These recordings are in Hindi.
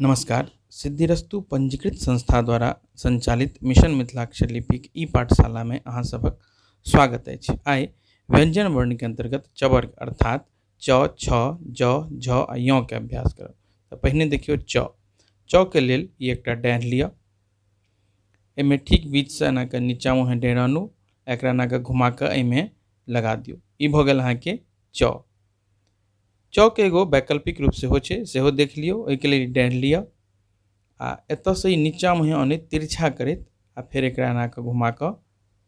नमस्कार। सिद्धिरस्तु पंजीकृत संस्था द्वारा संचालित मिशन मिथिलाक्षर लिपिक ई पाठशाला में अहाँ सबक स्वागत अछि। आइ व्यंजन वर्ण के अंतर्गत च वर्ग अर्थात च, छ, ज, झ आ य के अभ्यास करब। तो पहिने देखियो च के लेल ई एकटा डाँढ़ लिअ। एमे ठीक बीच से एना के नीचा मुँहे डाँढ़ आनू, एकरा एना के घुमा के एमे लगा दियौ। ई भ गेल अहाँ के च के एगो वैकल्पिक रूप सेहो छै, सेहो देख लियौ। ओहिके लेल डाँढ़ लिअ आ एतऽ से नीचा मुँहे अनैत तिरछा करैत आ फेर एकरा एना के घुमा के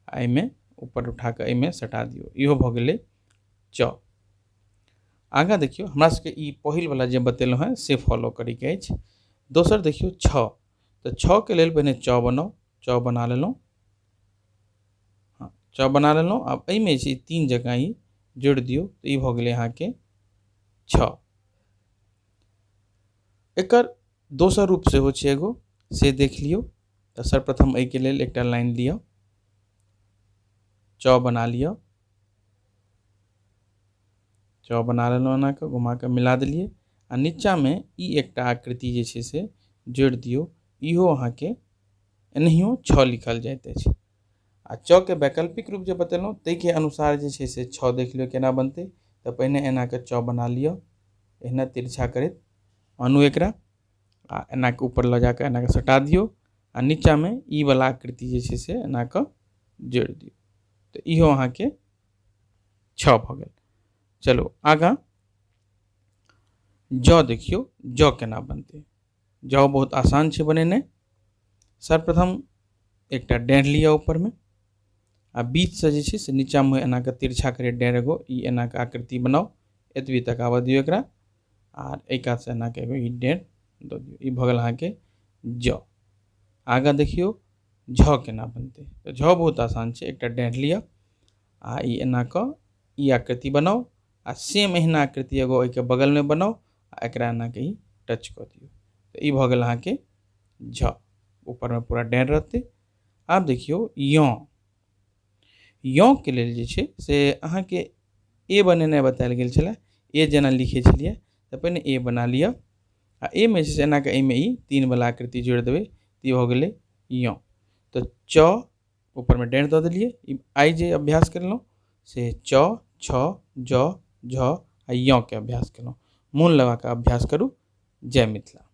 एहिमे ऊपर उठा के एहिमे सटा दियौ। इहो भ गेलै च। आगाँ देखियौ, हमरा सबके ई पहिल वाला जे बतेलहुँ हैं से फॉलो करै के अछि। दोसर देखियौ छ, तो छ के लेल पहिने च बनाउ। च बना लेलहुँ, हाँ च बना लेलहुँ। आब एहिमे जे तीन जगह ई जोड़ि दियौ तो ई भ गेलै अहाँ के छ। एकर दोसर रूप सेहो छै एगो, से देख लियौ। तो सर्वप्रथम एहि के लेल एकटा लाइन लिअ, च बना लिअ। च बना लेलहुँ, एना के घुमा के मिला देलिए आ नीचा में ई एकटा आकृति जे छै से जोड़ि दियौ। इहो अहाँ के एनाहियो छ लिखल जाइत अछि। आ च के वैकल्पिक रूप जे बतेलहुँ ताहि के अनुसार जे छै से छ देख लियौ केना बनतै। तो पहिने एना के च बना लिअ, एहिना तिरछा करैत आनू एकरा आ एना के ऊपर ल जाके एना के सटा दियौ आ नीचा में ई वाला आकृति जे छै से एना के जोड़ि दियौ। तो इहो अहाँ के छ भ गेल। चलो आगाँ ज देखियौ, ज केना बनतै। ज बहुत आसान छै बनेनाइ। सर्वप्रथम एकटा डाँढ़ लिअ ऊपर में आ बीच से जे छै से नीचा मुँहे एना के तिरछा करैत डाँढ़ एगो ई एना के आकृति बनाउ। एतबी तक आबऽ दियौ एकरा आर एहि कात से एना के एगो ई डाँढ़ दऽ दियौ। ई भ गेल अहाँ के ज। आगाँ देखियौ झ केना बनतै। तो झ बहुत आसान छै। एकटा डाँढ़ लिअ आ ई एना के ई आकृति बनाउ आ सेम एहिना आकृति एगो एहि के बगल में बनाउ आ एकरा एना के ई टच कऽ दियौ। तो ई भ गेल अहाँ के झ। ऊपर में पूरा डाँढ़ रहतै। आब देखियौ य के लेल जे छै से अहाँ के ए बनेनाइ बतायल गेल छलै। ए जेना लिखै छलियै तो पहिने ए बना लिअ आ ए में जे छै एना के एहिमे ई तीन वाला आकृति जोड़ि देबै। ई भ गेलै य। तो च ऊपर में डाँढ़ दऽ देलिए। ई आइ जे अभ्यास केलहुँ से च, छ, ज, झ आ य के अभ्यास केलहुँ। मोन लगा के अभ्यास करू। जय मिथिला।